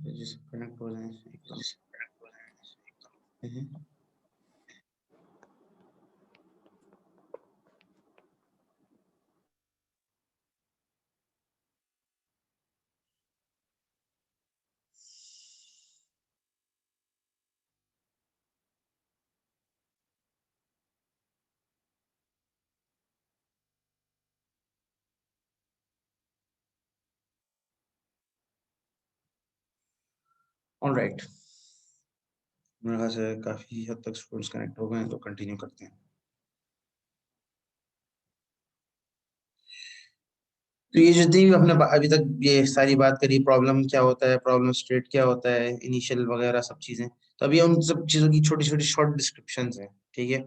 जिससे कनेक्ट हो जाए एकदम। ऑल राइट, मेरे ख्याल से काफी हद तक स्टूडेंट्स कनेक्ट हो गए हैं, तो कंटिन्यू करते हैं। तो ये जितनी भी हमने अभी तक ये सारी बात करी, प्रॉब्लम क्या होता है, प्रॉब्लम स्टेट क्या होता है, इनिशियल वगैरह सब चीजें, तो अभी उन सब चीजों की छोटी छोटी शॉर्ट डिस्क्रिप्शंस हैं। ठीक है,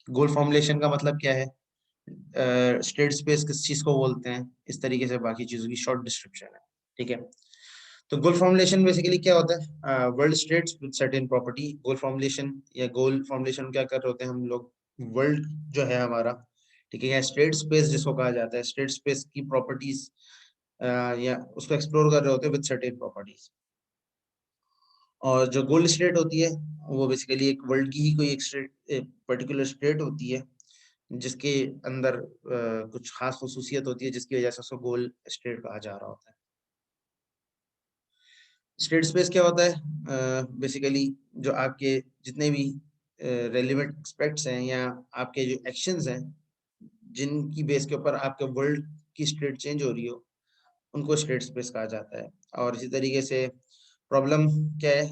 गोल फॉर्मुलेशन का मतलब क्या है, स्टेट स्पेस किस चीज को बोलते हैं, इस तरीके से बाकी चीजों की शॉर्ट डिस्क्रिप्शन है। ठीक है, तो गोल फॉर्मुलेशन बेसिकली क्या होता है, world states with certain property. Goal formulation या गोल फॉर्मुलेशन क्या कर रहे होते हैं हम लोग, वर्ल्ड जो है हमारा, ठीक है, या स्टेट स्पेस जिसको कहा जाता है, स्टेट स्पेस की प्रॉपर्टीज या उसको एक्सप्लोर कर रहे होते हैं विद सर्टेन प्रॉपर्टीज। और जो गोल्ड स्टेट होती है वो बेसिकली एक वर्ल्ड की ही कोई एक स्टेट, पर्टिकुलर स्टेट होती है, जिसके अंदर कुछ खास खसूसियत होती है, जिसकी वजह से उसको गोल्ड स्टेट कहा जा रहा होता है। स्टेट स्पेस क्या होता है, बेसिकली जो आपके जितने भी रेलिवेंट एस्पेक्ट्स हैं या आपके जो एक्शंस हैं, जिनकी बेस के ऊपर आपके वर्ल्ड की स्टेट चेंज हो रही हो, उनको स्टेट स्पेस कहा जाता है। और इसी तरीके से प्रॉब्लम क्या है,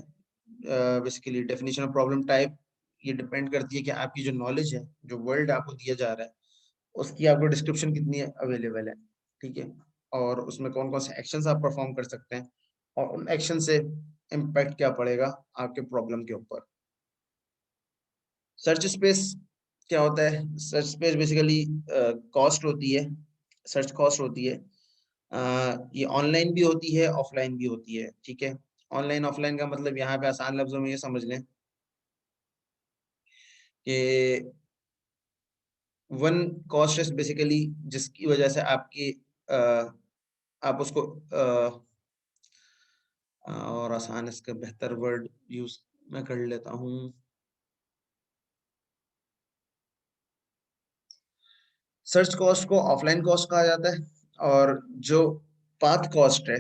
basically definition of problem type, ये डिपेंड करती है कि आपकी जो नॉलेज है, जो वर्ल्ड आपको दिया जा रहा है, उसकी आपको डिस्क्रिप्शन कितनी अवेलेबल है। ठीक है, और उसमें कौन कौन से एक्शंस आप परफॉर्म कर सकते हैं, और उन एक्शन से इम्पैक्ट क्या पड़ेगा आपके प्रॉब्लम के ऊपर। सर्च स्पेस क्या होता है, सर्च स्पेस बेसिकली कॉस्ट होती है, सर्च कॉस्ट होती है। ये ऑनलाइन भी होती है, ऑफलाइन भी होती है। ठीक है, ऑनलाइन ऑफलाइन का मतलब यहाँ पे आसान लफ्जों में ये समझ लें कि वन कॉस्ट इज बेसिकली जिसकी वजह से आपकी आप उसको और आसान इसका बेहतर वर्ड यूज मैं कर लेता हूँ। सर्च कॉस्ट को ऑफलाइन कॉस्ट कहा जाता है, और जो पाथ कॉस्ट है,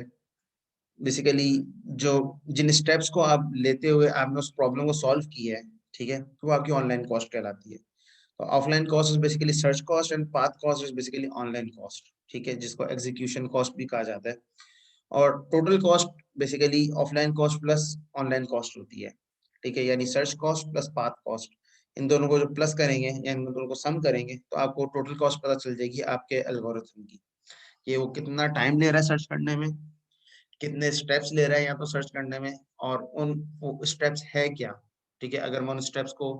बेसिकली जो जिन स्टेप्स को आप लेते हुए आपने उस प्रॉब्लम को सॉल्व किया है, ठीक है, तो वो आपकी ऑनलाइन कॉस्ट कहलाती है। तो offline cost is basically search cost, and path cost is basically online cost. ठीक है, जिसको एग्जीक्यूशन कॉस्ट भी कहा जाता है। और total cost basically offline cost plus online cost होती है। ठीक है, यानी search cost plus path cost, इन दोनों को जो प्लस करेंगे या इन दोनों को सम करेंगे, तो आपको टोटल कॉस्ट पता चल जाएगी आपके एल्गोरिथम की, कि वो कितना टाइम ले रहा है सर्च करने में, कितने स्टेप्स ले रहा है यहाँ तो सर्च करने में, और उन स्टेप्स है क्या। ठीक है, अगर मैं उन स्टेप्स को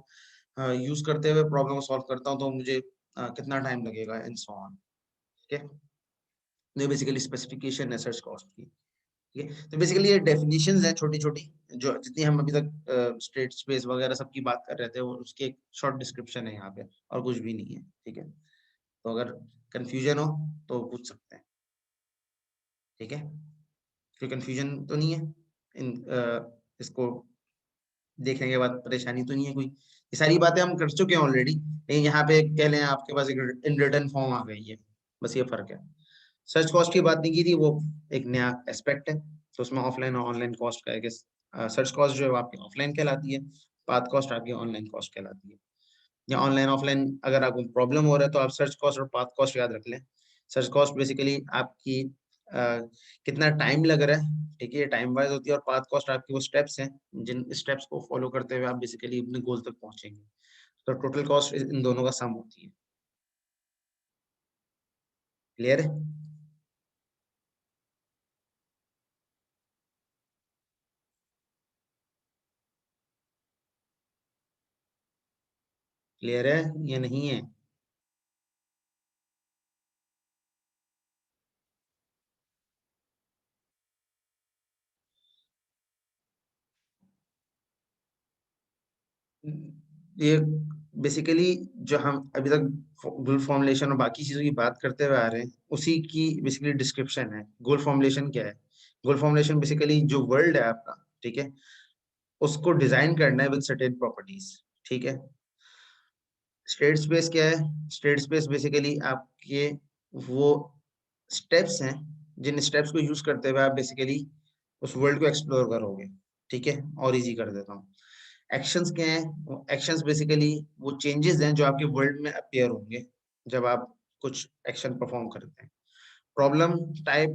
यूज करते हुए प्रॉब्लम को सॉल्व करता हूँ, तो मुझे कितना टाइम लगेगा, एंड सो ऑन। ठीक है, ये बेसिकली स्पेसिफिकेशन है सर्च कॉस्ट की। ठीक है, तो बेसिकली ये डेफिनेशंस हैं छोटी छोटी, जो जितनी हम अभी तक स्टेट स्पेस वगैरह सबकी बात कर रहे थे, वो उसके एक शॉर्ट डिस्क्रिप्शन है यहाँ पे, और कुछ भी नहीं है। ठीक है, तो अगर कंफ्यूजन हो तो पूछ सकते हैं। ठीक है, कोई कंफ्यूजन तो नहीं है इसको देखने के बाद, परेशानी तो नहीं है कोई, ये सारी बातें हम कर चुके हैं ऑलरेडी, लेकिन यहाँ पे कह लें आपके पास एक इन रिटर्न फॉर्म आ गई है, बस ये फर्क है। सर्च कॉस्ट की बात नहीं की थी, वो एक नया एस्पेक्ट है, तो उसमें ऑफलाइन और ऑनलाइन कॉस्ट का है कि सर्च कॉस्ट जो है आपकी ऑफलाइन कहलाती है, पाथ कॉस्ट आपकी ऑनलाइन कॉस्ट कहलाती है। या ऑनलाइन ऑफलाइन अगर आपको प्रॉब्लम हो रहा है, तो आप सर्च कॉस्ट और पाथ कॉस्ट याद रख लें। सर्च कॉस्ट बेसिकली आपकी कितना टाइम लग रहा है, ठीक है, टाइम वाइज होती है, और पाथ कॉस्ट आपकी वो स्टेप्स हैं, जिन स्टेप्स को फॉलो करते हुए आप बेसिकली अपने गोल तक पहुंचेंगे। तो टोटल कॉस्ट इन दोनों का सम होती है। क्लियर है? क्लियर है या नहीं है? ये बेसिकली जो हम अभी तक गोल फॉर्मुलेशन और बाकी चीजों की बात करते हुए आ रहे हैं, उसी की बेसिकली डिस्क्रिप्शन है। गोल फॉर्मुलेशन क्या है, गोल फॉर्मुलेशन बेसिकली जो वर्ल्ड है आपका, ठीक है, उसको डिजाइन करना है विद सर्टेन प्रॉपर्टीज, ठीक है। स्टेट स्पेस क्या है? स्टेट स्पेस बेसिकली आपके वो स्टेप्स हैं जिन स्टेप्स को यूज करते हुए आप बेसिकली उस वर्ल्ड को एक्सप्लोर करोगे, ठीक है। और इजी कर देता हूँ। एक्शंस क्या हैं? एक्शंस बेसिकली वो चेंजेस हैं जो आपके वर्ल्ड में अपीयर होंगे जब आप कुछ एक्शन परफॉर्म करते हैं। Problem type,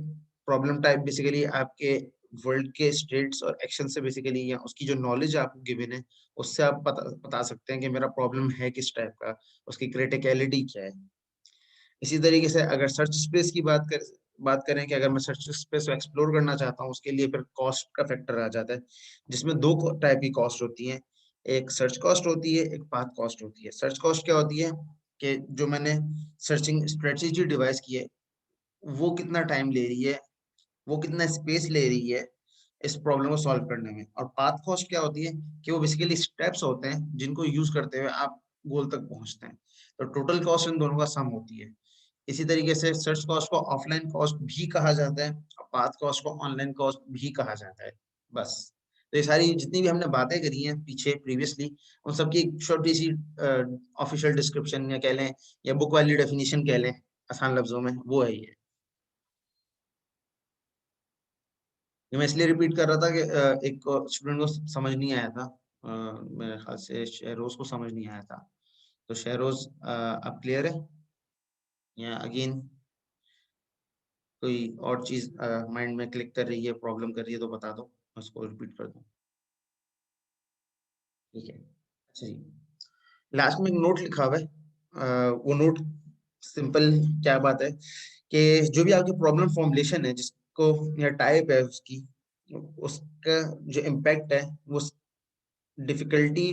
problem type basically आपके वर्ल्ड के स्टेट्स और एक्शन से बेसिकली, या उसकी जो नॉलेज आपको गिवन है उससे आप बता सकते हैं कि मेरा प्रॉब्लम है किस टाइप का, उसकी क्रिटिकलिटी क्या है। इसी तरीके से अगर सर्च स्पेस की बात करें कि अगर मैं सर्च स्पेस को एक्सप्लोर करना चाहता हूँ, उसके लिए फिर कॉस्ट का फैक्टर आ जाता है, जिसमें दो टाइप की कॉस्ट होती है। एक सर्च कॉस्ट होती है, एक पाथ कॉस्ट होती है। सर्च कॉस्ट क्या होती है कि जो मैंने सर्चिंग स्ट्रेटेजी डिवाइस की है वो कितना टाइम ले रही है, वो कितना स्पेस ले रही है इस प्रॉब्लम को सॉल्व करने में। और पाथ कॉस्ट क्या होती है कि वो बेसिकली स्टेप्स होते हैं जिनको यूज करते हुए आप गोल तक पहुंचते हैं। तो टोटल कॉस्ट इन दोनों का सम होती है। इसी तरीके से सर्च कॉस्ट को ऑफलाइन कॉस्ट भी कहा जाता है और पाथ कॉस्ट को ऑनलाइन कॉस्ट भी कहा जाता है। बस। तो ये सारी जितनी भी हमने बातें करी हैं पीछे प्रीवियसली, उन सबकी एक छोटी सी ऑफिशियल डिस्क्रिप्शन या कह लें या बुक वाली डेफिनेशन कह लें आसान लफ्जों में, वो है ये। ये मैं इसलिए रिपीट कर रहा था कि एक स्टूडेंट को समझ नहीं आया था, मेरे ख्याल से शहरोज को समझ नहीं आया था। तो शहरोज अब क्लियर है या अगेन कोई और चीज माइंड में क्लिक कर रही है, प्रॉब्लम कर रही है तो बता दो, मैं उसको रिपीट कर दूं। ठीक है, अच्छा जी। लास्ट में एक नोट लिखा हुआ है, वो नोट सिंपल क्या बात है कि जो भी आपकी प्रॉब्लम फॉर्मुलेशन है जिसको या टाइप है उसकी, उसका जो इम्पैक्ट है वो डिफिकल्टी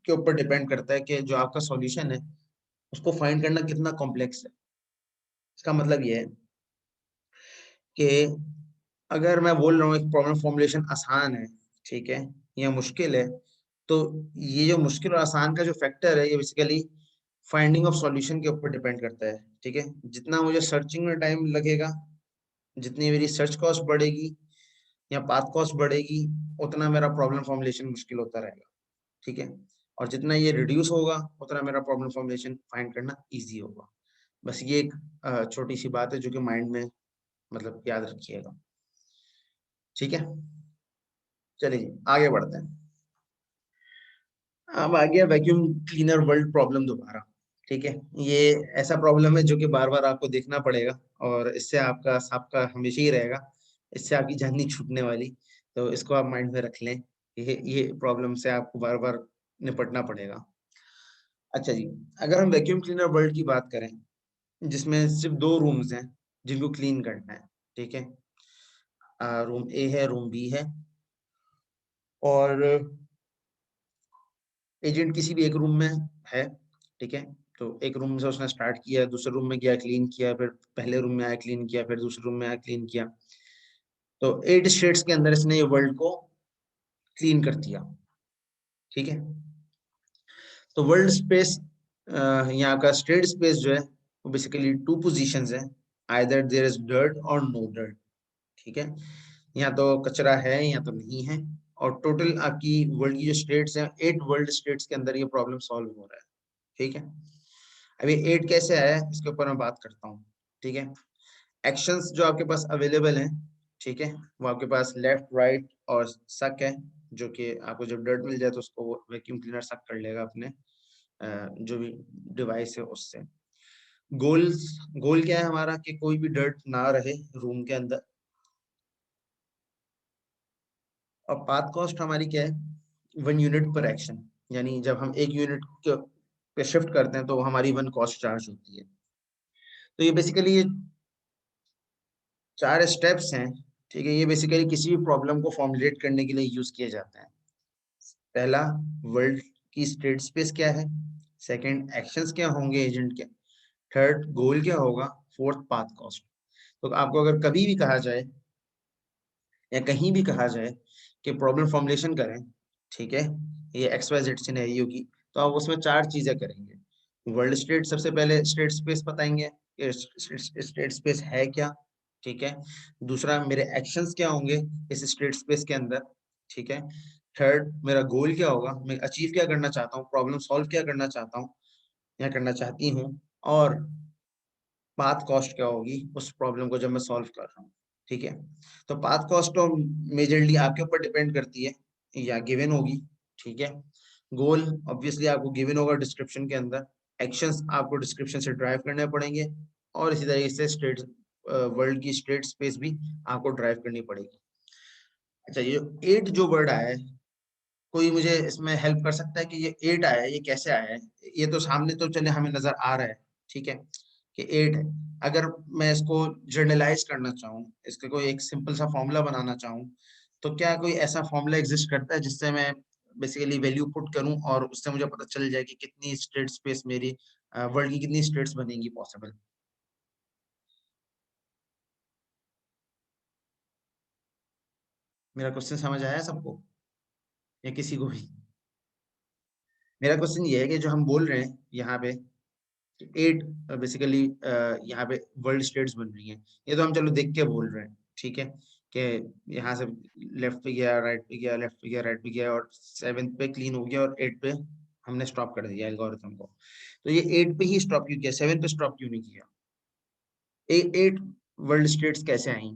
के ऊपर डिपेंड करता है कि जो आपका सॉल्यूशन है उसको फाइंड करना कितना कॉम्प्लेक्स है। इसका मतलब ये है कि अगर मैं बोल रहा हूँ एक प्रॉब्लम फॉर्मुलेशन आसान है, ठीक है, या मुश्किल है, तो ये जो मुश्किल और आसान का जो फैक्टर है ये बेसिकली फाइंडिंग ऑफ सॉल्यूशन के ऊपर डिपेंड करता है, ठीक है। जितना मुझे सर्चिंग में टाइम लगेगा, जितनी मेरी सर्च कॉस्ट बढ़ेगी या पाथ कॉस्ट बढ़ेगी, उतना मेरा प्रॉब्लम फॉर्मुलेशन मुश्किल होता रहेगा, ठीक है। और जितना ये रिड्यूस होगा उतना मेरा प्रॉब्लम फॉर्मुलेशन फाइंड करना इजी होगा। बस ये एक छोटी सी बात है जो कि माइंड में मतलब याद रखिएगा, ठीक है। चलिए आगे बढ़ते हैं। अब आ गया वैक्यूम क्लीनर वर्ल्ड प्रॉब्लम दोबारा, ठीक है। ये ऐसा प्रॉब्लम है जो कि बार बार आपको देखना पड़ेगा और इससे आपका आपका हमेशा ही रहेगा, इससे आपकी जान नहीं छूटने वाली। तो इसको आप माइंड में रख लें, ये प्रॉब्लम से आपको बार बार निपटना पड़ेगा। अच्छा जी, अगर हम वैक्यूम क्लीनर वर्ल्ड की बात करें जिसमें सिर्फ दो रूम्स हैं जिनको क्लीन करना है, ठीक है। रूम ए है, रूम बी है, और एजेंट किसी भी एक रूम में है, ठीक है। तो एक रूम से उसने स्टार्ट किया, दूसरे रूम में गया क्लीन किया, फिर पहले रूम में आया क्लीन किया, फिर दूसरे रूम में आया क्लीन किया। तो 8 स्टेट्स के अंदर इसने ये वर्ल्ड को क्लीन कर दिया, ठीक है। तो वर्ल्ड स्पेस, यहाँ का स्टेट स्पेस जो है वो बेसिकली टू पोजीशंस है, आइदर देयर इज डर्ट और नो डर्ट, ठीक है। या तो कचरा है या तो नहीं है। और टोटल आपकी वर्ल्ड की जो स्टेट्स हैं, 8 वर्ल्ड स्टेट्स के अंदर ये प्रॉब्लम सॉल्व हो रहा है, ठीक है। अभी 8 कैसे आया है इसके ऊपर मैं बात करता हूँ, ठीक है। एक्शंस जो आपके पास अवेलेबल हैं, ठीक है, वो आपके पास लेफ्ट राइट और सक है, जो कि आपको जब डर्ट मिल जाए तो उसको वो वैक्यूम क्लीनर सक कर लेगा अपने जो भी डिवाइस है उससे। गोल, गोल क्या है हमारा कि कोई भी डर्ट ना रहे रूम के अंदर। और पाथ कॉस्ट हमारी क्या है? 1 यूनिट पर एक्शन, यानी जब हम एक यूनिट पे शिफ्ट करते हैं तो हमारी 1 कॉस्ट चार्ज होती है। तो ये बेसिकली ये 4 स्टेप्स हैं, ठीक है। ये बेसिकली किसी भी प्रॉब्लम को फॉर्मुलेट करने के लिए यूज किए जाते हैं। पहला, वर्ल्ड की स्टेट स्पेस क्या है। सेकंड, एक्शंस क्या होंगे एजेंट के। थर्ड, गोल क्या होगा। Fourth, path cost. तो आपको अगर कभी भी कहा जाए या कहीं भी कहा जाए कि प्रॉब्लम फॉर्मुलेशन करें, ठीक है, ये एक्स वाई जेड सिनेरियो की, तो आप उसमें 4 चीजें करेंगे। वर्ल्ड स्टेट सबसे पहले स्टेट स्पेस बताएंगे कि स्टेट स्पेस है क्या, ठीक है। दूसरा, मेरे एक्शंस क्या होंगे इस स्टेट स्पेस के अंदर, ठीक है। थर्ड, मेरा गोल क्या होगा, मैं अचीव क्या करना चाहता हूँ, प्रॉब्लम सॉल्व क्या करना चाहता हूँ या करना चाहती हूँ, और पाथ कॉस्ट क्या होगी उस प्रॉब्लम को जब मैं सॉल्व कर रहा हूँ, ठीक है। तो पाथ कॉस्ट तो मेजरली आपके ऊपर डिपेंड करती है, या गिवन होगी, ठीक है। गोल ऑब्वियसली आपको गिवन होगा डिस्क्रिप्शन के अंदर, एक्शंस आपको डिस्क्रिप्शन से ड्राइव करने पड़ेंगे, और इसी तरीके से स्टेट वर्ल्ड की स्टेट स्पेस भी आपको ड्राइव करनी पड़ेगी। अच्छा, ये 8 जो वर्ड आया है, कोई मुझे इसमें हेल्प कर सकता है कि ये 8 आया है, ये कैसे आया है? ये तो सामने तो चले हमें नजर आ रहा है, ठीक है, कि 8 है। अगर मैं इसको जर्नलाइज करना चाहूँ, इसका कोई एक सिंपल सा फॉर्मूला बनाना चाहूँ, तो क्या कोई ऐसा फॉर्मूला एग्जिस्ट करता है जिससे मैं बेसिकली वैल्यू पुट करूं और उससे मुझे पता चल जाए कि कितनी स्टेट स्पेस मेरी वर्ल्ड की कितनी स्टेट्स बनेंगी पॉसिबल? मेरा क्वेश्चन समझ आया सबको या किसी को भी? मेरा क्वेश्चन ये है कि जो हम बोल रहे हैं यहाँ पे 8 बेसिकली यहाँ पे वर्ल्ड स्टेट्स बन रही हैं, ये तो हम चलो देख के बोल रहे हैं, ठीक है, कि यहाँ से लेफ्ट पे गया, राइट पे गया, लेफ्ट पे गया, राइट पे गया, और 7 पे क्लीन हो गया, और 8 पे हमने स्टॉप कर दिया एल्गोरिथम को। तो ये 8 पे ही स्टॉप क्यों किया, 7 पे स्टॉप क्यों नहीं किया? 8 वर्ल्ड स्टेट्स कैसे आई,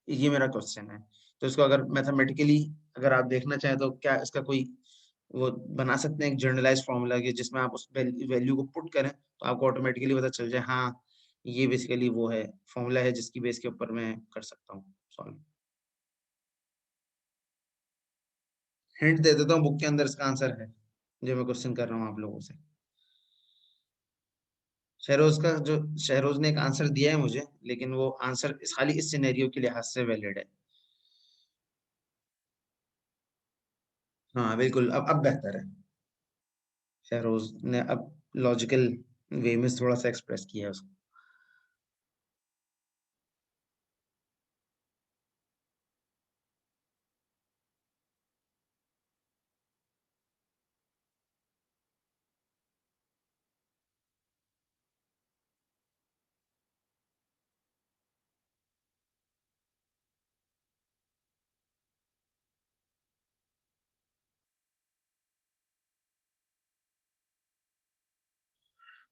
ये मेरा क्वेश्चन है। तो इसको अगर मैथमेटिकली अगर आप देखना चाहें तो क्या इसका कोई वो बना सकते हैं एक जर्नलाइज फॉर्मूला के जिसमें आप उस वैल्यू को पुट करें तो आपको ऑटोमेटिकली पता चल जाए, हाँ ये बेसिकली वो है फॉर्मूला है जिसकी बेस के ऊपर मैं कर सकता हूँ सॉल्व। हिंट दे देता हूँ, बुक के अंदर इसका आंसर है जो मैं क्वेश्चन कर रहा हूँ आप लोगों से। शहरोज का जो शहरोज ने एक आंसर दिया है मुझे, लेकिन वो आंसर खाली इस सिनेरियो के लिहाज से वैलिड है। हाँ बिल्कुल, अब बेहतर है। शहरोज ने अब लॉजिकल वे में थोड़ा सा एक्सप्रेस किया है उसको।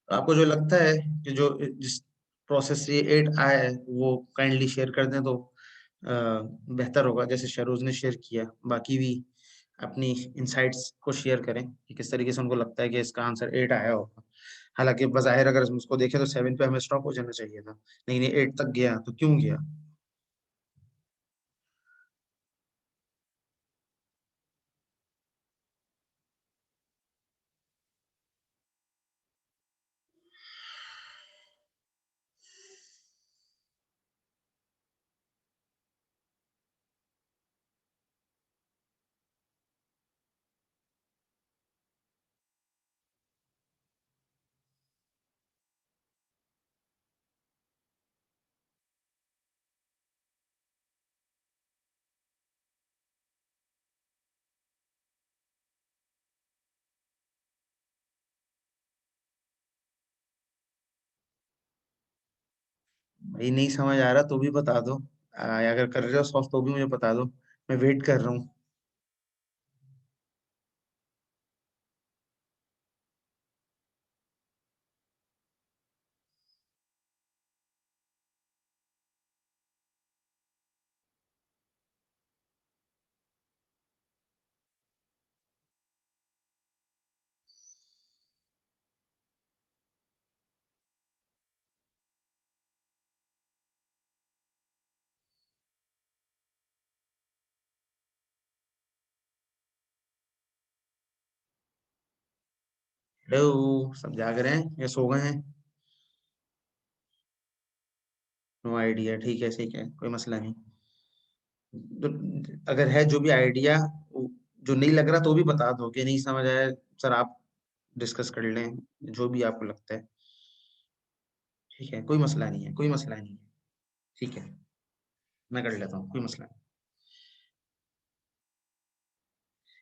तो आपको जो लगता है कि जो जिस प्रोसेस से 8 आया है वो काइंडली शेयर कर दें तो बेहतर होगा, जैसे शहरोज ने शेयर किया। बाकी भी अपनी इंसाइट्स को शेयर करें कि किस तरीके से उनको लगता है कि इसका आंसर 8 आया होगा। हालांकि बजाहिर अगर हम उसको देखें तो 7 पे हमें स्टॉप हो जाना चाहिए था, लेकिन ये 8 तक गया तो क्यों गया? भाई नहीं समझ आ रहा तो भी बता दो, अगर कर रहे हो सॉल्व तो भी मुझे बता दो, मैं वेट कर रहा हूँ। हेलो, सब जाग रहे हैं या सो गए हैं? नो आइडिया, ठीक है, कोई मसला नहीं। तो अगर है जो भी आइडिया जो नहीं लग रहा तो भी बता दो कि नहीं समझ आया, सर आप डिस्कस कर लें जो भी आपको लगता है। ठीक है, कोई मसला नहीं है, कोई मसला नहीं है। ठीक है, मैं कर लेता हूँ, कोई मसला नहीं।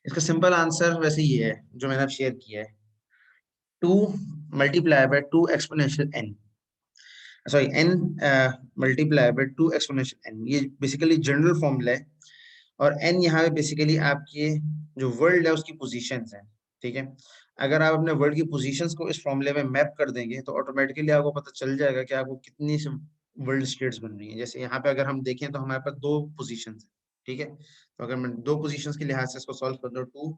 इसका सिंपल आंसर वैसे ये है जो मैंने अब शेयर किया है, 2 multiply bye 2 exponential n। Sorry n multiply by 2 exponential n, ये बेसिकली जनरल फॉर्मूला है। और n यहाँ पे बेसिकली आपके जो वर्ल्ड है उसकी पोजीशंस हैं, ठीक है। अगर आप अपने वर्ल्ड की पोजीशंस को इस फॉर्मूले में मैप कर देंगे तो ऑटोमेटिकली आपको पता चल जाएगा कि आपको कितनी वर्ल्ड स्टेट्स बन रही हैं। जैसे यहाँ पे अगर हम देखें तो हमारे पास दो पोजीशंस हैं, ठीक है। तो अगर मैं दो पोजीशंस के लिहाज से इसको सॉल्व कर दूं, 2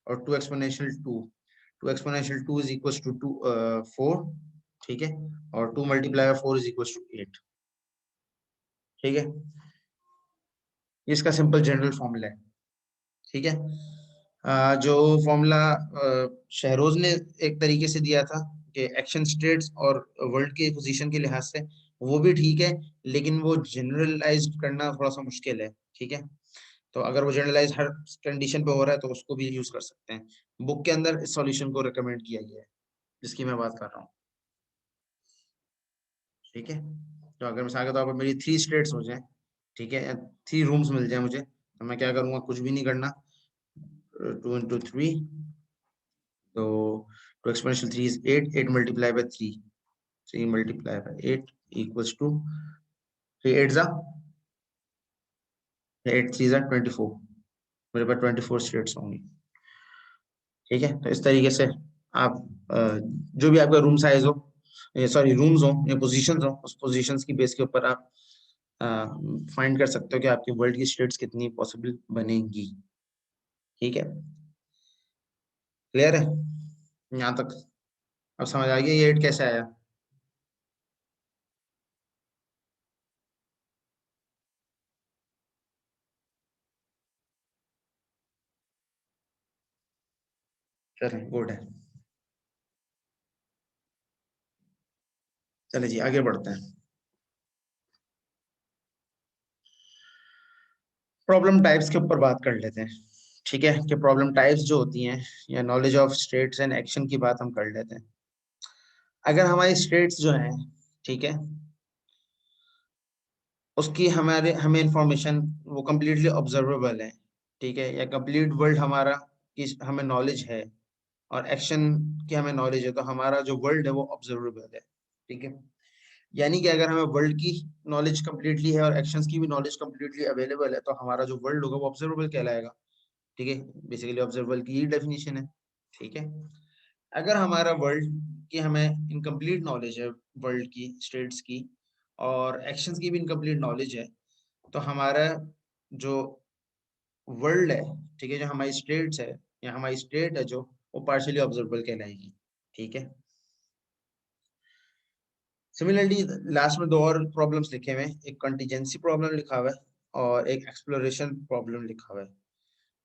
और 2 exponential 2 exponential 2 is equal to 4, ठीक है। और 2 multiply by 4 is equal to 8, ठीक है। ये इसका सिंपल जनरल फॉर्मूला है, ठीक है। जो फॉर्मूला शहरोज ने एक तरीके से दिया था कि एक्शन स्टेट्स और वर्ल्ड के पोजीशन के लिहाज से, वो भी ठीक है, लेकिन वो जनरलाइज करना थोड़ा सा मुश्किल है, ठीक है। तो अगर वो जनरलाइज हर कंडीशन पे हो रहा है तो उसको भी यूज कर सकते हैं। बुक के अंदर इस सॉल्यूशन को रिकमेंड किया गया है जिसकी मैं बात कर रहा हूँ, ठीक है। तो अगर मिसाल के तौर पर मेरी 3 स्टेट्स हो जाए, ठीक है, 3 रूम्स मिल जाए मुझे, तो मैं क्या करूंगा, कुछ भी नहीं करना, 2 into 3, तो 2 exponential 3 is 8, 8 multiplied by 3, 3 multiplied by 8 equals to 3 8 जा 8 3 जा 24, मेरे पास 24 स्टेट्स होंगी, ठीक है। तो इस तरीके से आप जो भी आपका रूम साइज हो, सॉरी रूम्स हो या पोजीशंस हो, उस पोजीशंस की बेस के ऊपर आप फाइंड कर सकते हो कि आपकी वर्ल्ड की स्टेट्स कितनी पॉसिबल बनेंगी, ठीक है। क्लियर है यहाँ तक? अब समझ आ गया ये 8 कैसे आया? चलिए गुड है। चलिए जी आगे बढ़ते हैं। प्रॉब्लम टाइप्स के ऊपर बात कर लेते हैं, ठीक है, कि प्रॉब्लम टाइप्स जो होती हैं या knowledge of states and action की बात हम कर लेते हैं। अगर हमारी स्टेट्स जो हैं, ठीक है, उसकी हमें इंफॉर्मेशन वो कम्प्लीटली ऑब्जर्वेबल है, ठीक है, या कंप्लीट वर्ल्ड हमारा की हमें नॉलेज है और एक्शन की हमें नॉलेज है, तो हमारा जो वर्ल्ड है वो ऑब्जर्वेबल है, ठीक है। यानी कि अगर हमें वर्ल्ड की नॉलेज कंप्लीटली है और एक्शंस की भी नॉलेज कंप्लीटली अवेलेबल है, तो हमारा जो वर्ल्ड होगा वो ऑब्जर्वेबल कहलाएगा, ठीक है। बेसिकली ऑब्जर्वेबल की ये डेफिनेशन है, ठीक है। अगर हमारा वर्ल्ड की हमें इनकम्प्लीट नॉलेज है, वर्ल्ड की स्टेट्स की और एक्शंस की भी इनकम्प्लीट नॉलेज है, तो हमारा जो वर्ल्ड है, ठीक है, जो हमारी स्टेट्स है या हमारी स्टेट है जो, वो पार्शियली ऑब्जर्वेबल कहलाएगी, ठीक है। सिमिलरली लास्ट में दो और प्रॉब्लम्स लिखे हुए हैं, एक कंटीजेंसी प्रॉब्लम लिखा हुआ है और एक एक्सप्लोरेशन प्रॉब्लम लिखा हुआ है।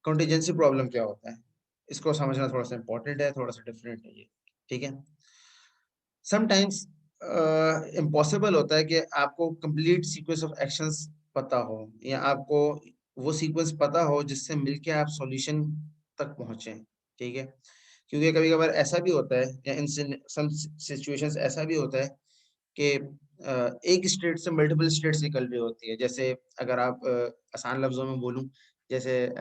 कंटीजेंसी प्रॉब्लम क्या होता है, इसको समझना थोड़ा सा इंपॉर्टेंट है, थोड़ा सा डिफरेंट है ये, ठीक है। समटाइम्स इम्पॉसिबल होता है कि आपको कंप्लीट सीक्वेंस ऑफ एक्शंस पता हो या आपको वो सीक्वेंस पता हो जिससे मिलके आप सॉल्यूशन तक पहुंचे, ठीक है। क्योंकि कभी कभार ऐसा भी होता है या इन सम सिचुएशंस ऐसा भी होता है कि एक स्टेट से मल्टीपल स्टेट्स निकल रही होती है। जैसे अगर आप आसान लफ्जों में बोलूं, जैसे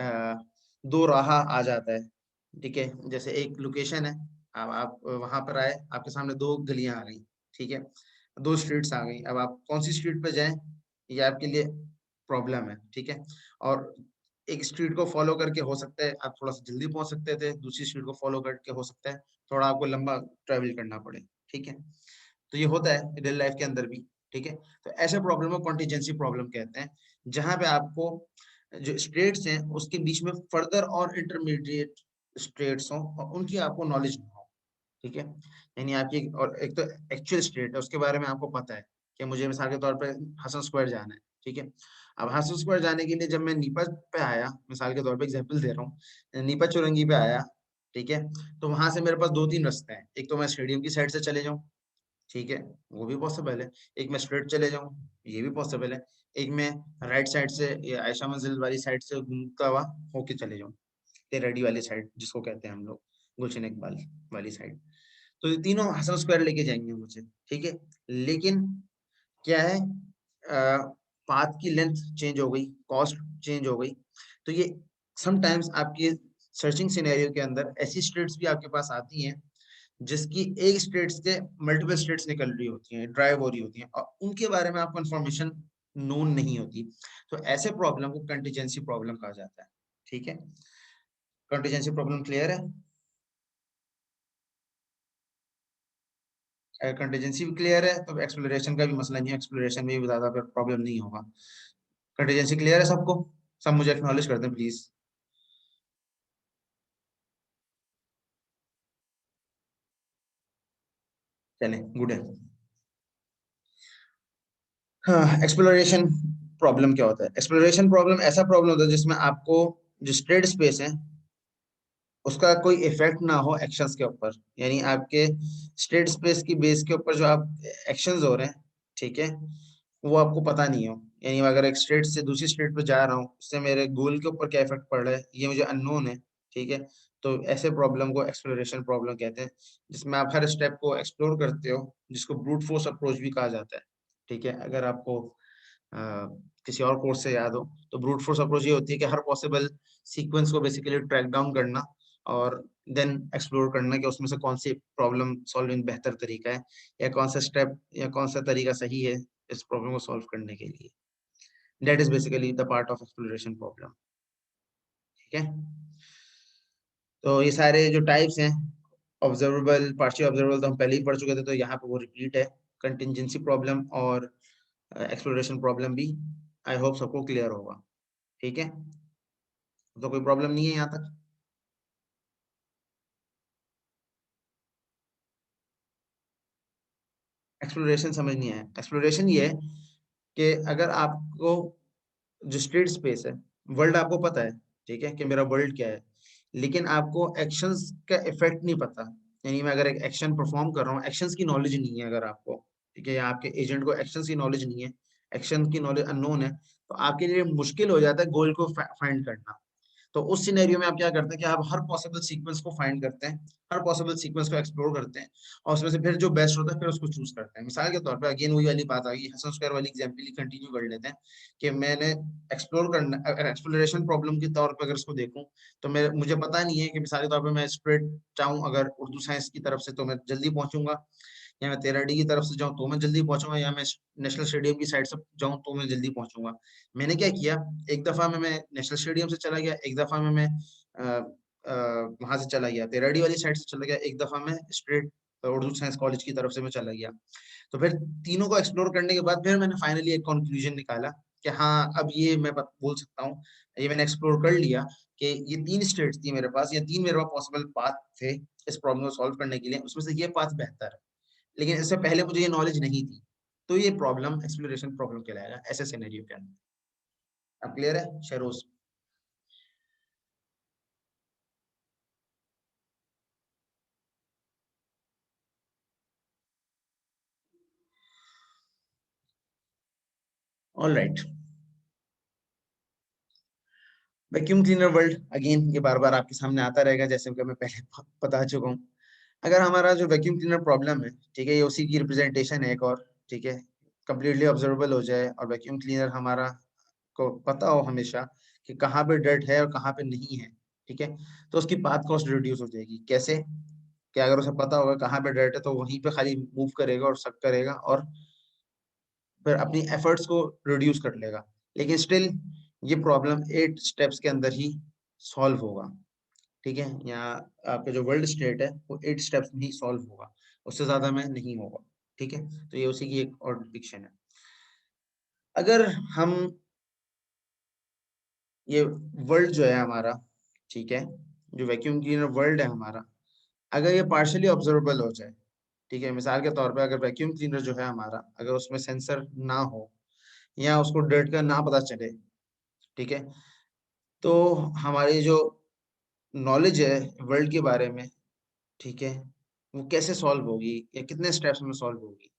दो राह आ जाता है, ठीक है। जैसे एक लोकेशन है, अब आप वहां पर आए, आपके सामने दो गलियां आ गई, ठीक है, दो स्ट्रीट्स आ गई, अब आप कौन सी स्ट्रीट पे जाएं ये आपके लिए प्रॉब्लम है, ठीक है। और एक स्ट्रीट को फॉलो करके हो सकता है आप थोड़ा सा जल्दी पहुंच सकते थे, दूसरी स्ट्रीट को फॉलो करके हो सकता है थोड़ा आपको लंबा ट्रेवल करना पड़े, ठीक है। तो ये होता है रियल लाइफ के अंदर भी, ठीक है। तो ऐसे प्रॉब्लम को कॉन्टीजेंसी प्रॉब्लम कहते हैं, जहां पे आपको जो स्टेट्स हैं उसके बीच में फर्दर और इंटरमीडिएट स्टेट्स हों और उनकी आपको नॉलेज ना हो, ठीक है। यानी आपकी और एक तो एक्चुअल स्टेट है उसके बारे में आपको पता है कि मुझे मिसाल के तौर पर हसन स्क्वायर जाना है, ठीक है। अब हसन स्क्वायर जाने के लिए जब मैं नीपा पे आया, मिसाल के तौर पर एग्जाम्पल दे रहा हूँ, नीपा चौरंगी पे आया, ठीक है, तो वहां से मेरे पास दो तीन रास्ते हैं। एक तो मैं स्टेडियम की साइड से चले जाऊँ, ठीक है, वो भी पॉसिबल है। एक मैं स्ट्रेट चले जाऊं, ये भी पॉसिबल है। एक मैं राइट साइड से या आयशा मंजिल वाली साइड से घूमता हुआ होके चले जाऊं, रेडी वाली साइड जिसको कहते हैं हम लोग, गुलशन इकबाल वाली साइड। तो ये तीनों हसन स्क्वायर लेके जाएंगे मुझे, ठीक है। लेकिन क्या है, पाथ की लेंथ चेंज हो गई, कॉस्ट चेंज हो गई, तो ये समटाइम्स आपकी सर्चिंग सिनेरियो के अंदर ऐसी स्ट्रीट्स भी आपके पास आती हैं जिसकी एक स्टेट्स के मल्टीपल स्टेट्स निकल रही होती हैं, ड्राइव हो रही होती हैं, और उनके बारे में आपको इन्फॉर्मेशन नोन नहीं होती, तो ऐसे प्रॉब्लम को कंटीजेंसी प्रॉब्लम कहा जाता है। ठीक है, कंटीजेंसी प्रॉब्लम क्लियर है? अगर कंटीजेंसी भी क्लियर है तो एक्सप्लोरेशन का भी मसला नहीं है, एक्सप्लोरेशन में भी ज्यादा प्रॉब्लम नहीं होगा। कंटीजेंसी क्लियर है सबको? सब मुझे एक्नॉलेज कर दें प्लीज। चलें, गुड है। हाँ, एक्सप्लोरेशन प्रॉब्लम क्या होता है? एक्सप्लोरेशन प्रॉब्लम ऐसा प्रॉब्लम होता है जिसमें आपको जो स्टेट स्पेस है उसका कोई इफेक्ट ना हो एक्शंस के ऊपर, यानी आपके स्टेट स्पेस की बेस के ऊपर जो आप एक्शंस हो रहे हैं, ठीक है, वो आपको पता नहीं हो। यानी अगर एक स्टेट से दूसरी स्टेट पे जा रहा हूँ, उससे मेरे गोल के ऊपर क्या इफेक्ट पड़ रहा है ये मुझे अननोन है। ठीक है, तो ऐसे प्रॉब्लम को एक्सप्लोरेशन प्रॉब्लम कहते हैं, जिसमें आप हर स्टेप को एक्सप्लोर करते हो, जिसको ब्रूट फोर्स अप्रोच भी कहा जाता है। ठीक है, अगर आपको अ, किसी और कोर्स से याद हो तो ब्रूट फोर्स अप्रोच ये होती है कि हर पॉसिबल सीक्वेंस को बेसिकली ट्रैक डाउन करना और देन एक्सप्लोर करना कि उसमें से कौन सी प्रॉब्लम सॉल्विंग बेहतर तरीका है, या कौन सा स्टेप या कौन सा तरीका सही है इस प्रॉब्लम को सॉल्व करने के लिए। That is basically the part of exploration problem. ठीक है, तो ये सारे जो टाइप्स हैं, ऑब्जर्वेबल, पार्शियल ऑब्जर्वेबल तो हम पहले ही पढ़ चुके थे, तो यहाँ पे वो रिपीट है। कंटिंजेंसी प्रॉब्लम और एक्सप्लोरेशन प्रॉब्लम भी आई होप सबको क्लियर होगा। ठीक है, तो कोई प्रॉब्लम नहीं है यहाँ तक? एक्सप्लोरेशन समझ नहीं आया? एक्सप्लोरेशन ये है कि अगर आपको जो स्टेट स्पेस है, वर्ल्ड आपको पता है, ठीक है, कि मेरा वर्ल्ड क्या है, लेकिन आपको एक्शंस का इफेक्ट नहीं पता। यानी मैं अगर एक एक्शन परफॉर्म कर रहा हूँ, एक्शंस की नॉलेज नहीं है अगर आपको, ठीक है, या आपके एजेंट को एक्शंस की नॉलेज नहीं है, एक्शन की नॉलेज अननोन है, तो आपके लिए मुश्किल हो जाता है गोल को फाइंड करना। तो उस सिनेरियो में आप क्या करते हैं कि आप हर पॉसिबल सीक्वेंस को फाइंड करते हैं, हर पॉसिबल सीक्वेंस को एक्सप्लोर करते हैं, और उसमें से फिर जो बेस्ट होता है फिर उसको चूज करते हैं। मिसाल के तौर पर अगेन वही वाली बात आ गई, हसन स्क्वायर वाली एग्जांपल ही कंटिन्यू कर लेते हैं कि मैंने एक्सप्लोर करना, एक्सप्लोरेशन प्रॉब्लम के तौर पर अगर इसको देखूं, तो मैं मुझे पता नहीं है कि मिसाल के तौर पर मैं स्ट्रेट चाहूँ अगर उर्दू साइंस की तरफ से तो मैं जल्दी पहुंचूंगा, या मैं 13D की तरफ से जाऊं तो मैं जल्दी पहुंचूंगा, या मैं नेशनल स्टेडियम की साइड से जाऊं तो मैं जल्दी पहुंचूंगा। मैंने क्या किया, एक दफा में मैं नेशनल स्टेडियम से चला गया, एक दफा में मैं वहां से चला गया 13D वाली साइड से चला गया, एक दफा मैं स्ट्रेट उर्दू साइंस कॉलेज की तरफ से मैं चला गया। तो फिर तीनों को एक्सप्लोर करने के बाद फिर मैंने फाइनली एक कंक्लूजन निकाला कि हाँ अब ये मैं बोल सकता हूँ, ये मैंने एक्सप्लोर कर लिया कि ये तीन स्टेट्स थी मेरे पास, या तीन मेरे पास पॉसिबल पाथ थे इस प्रॉब्लम को सॉल्व करने के लिए, उसमें से ये पाथ बेहतर है, लेकिन इससे पहले मुझे ये नॉलेज नहीं थी। तो ये प्रॉब्लम एक्सप्लोरेशन प्रॉब्लम कहलाएगा ऐसे सिनेरियो के अंदर। अब क्लियर है शेरोज? All right. Vacuum cleaner world, again ये बार बार आपके सामने आता रहेगा जैसे कि मैं पहले बता चुका हूँ। अगर हमारा जो वैक्यूम क्लीनर प्रॉब्लम है, ठीक है, ये उसी की रिप्रेजेंटेशन है एक और, ठीक है, कंप्लीटली ऑब्जर्वेबल हो जाए और वैक्यूम क्लीनर हमारा को पता हो हमेशा कि कहाँ पे डर्ट है और कहाँ पे नहीं है, ठीक है, तो उसकी पाथ कॉस्ट रिड्यूस हो जाएगी। कैसे? कि अगर उसे पता होगा कहाँ पे डर्ट है तो वहीं पे खाली मूव करेगा और सक करेगा और फिर अपनी एफर्ट्स को रिड्यूस कर लेगा। लेकिन स्टिल ये प्रॉब्लम 8 स्टेप्स के अंदर ही सॉल्व होगा। ठीक है, यहाँ आपका जो वर्ल्ड स्टेट है वो 8 स्टेप्स में ही सॉल्व होगा, उससे ज्यादा में नहीं होगा। ठीक है, तो ये उसी की एक और डिपिक्शन है। अगर हम ये वर्ल्ड जो है हमारा, ठीक है, जो वैक्यूम क्लीनर वर्ल्ड है हमारा, अगर ये पार्शियली ऑब्जर्वेबल हो जाए, ठीक है, मिसाल के तौर पे अगर वैक्यूम क्लीनर जो है हमारा, अगर उसमें सेंसर ना हो या उसको डर्ट का ना पता चले, ठीक है, तो हमारी जो नॉलेज है वर्ल्ड के बारे में, ठीक है, वो कैसे सॉल्व होगी या कितने स्टेप्स में सॉल्व होगी?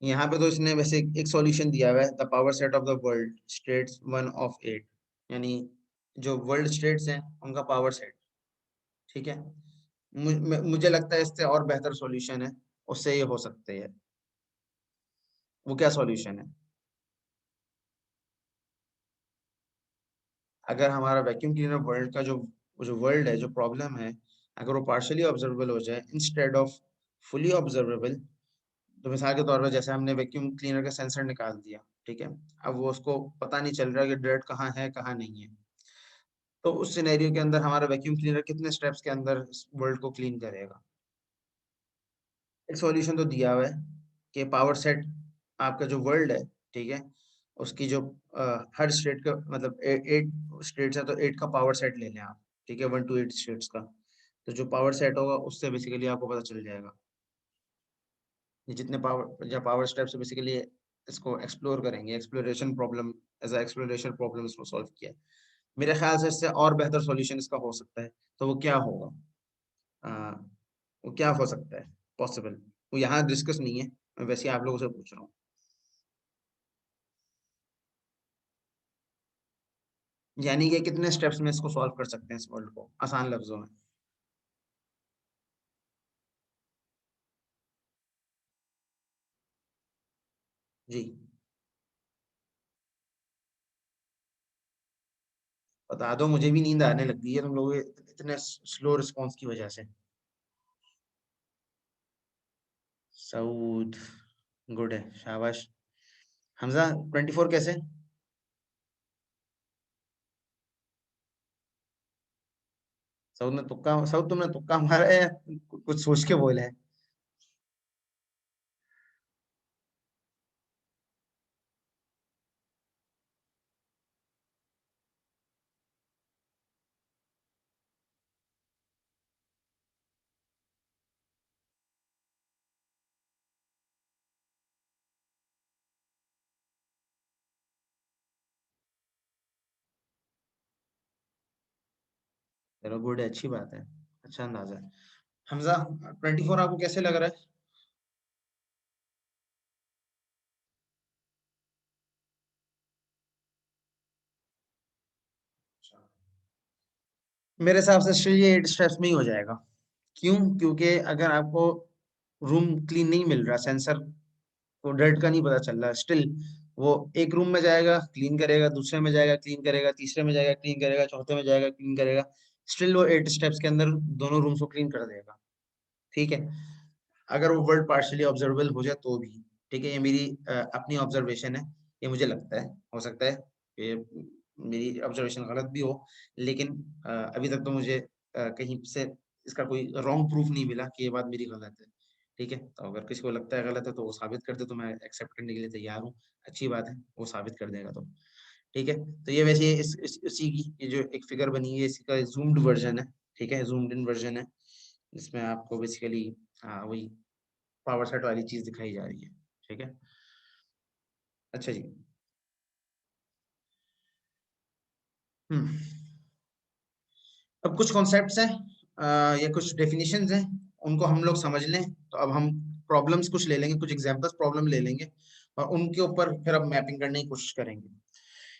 यहाँ पे तो इसने वैसे एक सॉल्यूशन दिया हुआ है, the power set of the world states 1 of 8, यानी जो वर्ल्ड स्टेट्स हैं उनका पावर सेट। ठीक है, मुझे लगता है इससे और बेहतर सॉल्यूशन है, उससे ये हो सकते हैं। वो क्या सॉल्यूशन है? अगर हमारा वैक्यूम क्लीनर वर्ल्ड का जो जो वर्ल्ड है, जो प्रॉब्लम है, अगर वो पार्शियली ऑब्जर्वेबल हो जाए इंस्टेड ऑफ फुली ऑब्जर्वेबल, तो मिसाल के तौर पर जैसे हमने वैक्यूम क्लीनर का सेंसर निकाल दिया, ठीक है, अब वो उसको पता नहीं चल रहा कि डर्ट कहाँ है कहाँ नहीं है, तो उस सिनेरियो के अंदर हमारा वैक्यूम क्लीनर कितने स्टेप्स के अंदर वर्ल्ड को क्लीन करेगा? एक सॉल्यूशन तो दिया हुआ है कि पावर सेट आपका जो वर्ल्ड है, ठीक है, उसकी जो हर स्टेट का मतलब 8 स्टेट्स है तो 8 का पावर सेट ले लें आप, ठीक है, 1 to 8 स्टेट्स का। तो जो पावर सेट होगा उससे बेसिकली आपको पता चल जाएगा ये जितने पावर या पावर स्टेप से बेसिकली इसको एक्सप्लोर करेंगे, exploration problem as a exploration problem इसको सॉल्व किया है। मेरे ख्याल से इससे और बेहतर सॉल्यूशन इसका हो सकता है, तो वो क्या होगा? अ, वो क्या हो सकता है पॉसिबल? वो यहाँ डिस्कस नहीं है, मैं वैसे ही आप लोगों से पूछ रहा हूँ। यानी कि कितने स्टेप्स में इसको सॉल्व कर सकते हैं इस वर्ल्ड को आसान लफ्जों में? जी, बता दो, मुझे भी नींद आने लग गई है तुम लोगों के इतने स्लो रिस्पॉन्स की वजह से। सऊद, गुड है, शाबाश। हमजा 24 कैसे? सऊद तुमने तुक्का मारा है या कुछ सोच के बोला है? चलो गुड है, अच्छी बात है, अच्छा अंदाजा है। हमजा 24 आपको कैसे लग रहा है? मेरे हिसाब से ये 8 स्टेप्स में ही हो जाएगा। क्यों? क्योंकि अगर आपको रूम क्लीन नहीं मिल रहा, सेंसर को डर्ट का नहीं पता चल रहा, स्टिल वो एक रूम में जाएगा क्लीन करेगा, दूसरे में जाएगा क्लीन करेगा, तीसरे में जाएगा क्लीन करेगा, चौथे में जाएगा क्लीन करेगा, स्टिल वो 8 स्टेप्स के अंदर दोनों रूम्स को क्लीन कर देगा। ठीक है, अगर वो वर्ड पार्शियली ऑब्जर्वेबल हो जाए तो भी। ठीक है, ये मेरी अपनी ऑब्जर्वेशन है, ये मुझे लगता है, हो सकता है ये मेरी ऑब्जर्वेशन गलत भी हो, लेकिन अभी तक तो मुझे कहीं से इसका कोई रॉन्ग प्रूफ नहीं मिला कि ये बात मेरी गलत है। ठीक है, तो अगर किसी को लगता है गलत है तो वो साबित कर दे, तो मैं एक्सेप्ट करने के लिए तैयार हूँ। अच्छी बात है, वो साबित कर देगा तो। ठीक है, तो ये वैसे इसी की ये जो एक फिगर बनी है इसी का जूम्ड वर्जन है। ठीक है, जूम्ड इन वर्जन है, जिसमें आपको बेसिकली वही पावर सेट वाली चीज दिखाई जा रही है। ठीक है, अच्छा जी। हम्म, अब कुछ कॉन्सेप्ट्स हैं या कुछ डेफिनेशंस हैं, उनको हम लोग समझ लें, तो अब हम प्रॉब्लम्स कुछ ले लेंगे, कुछ एग्जांपल्स प्रॉब्लम ले लेंगे और उनके ऊपर फिर अब मैपिंग करने की कोशिश करेंगे।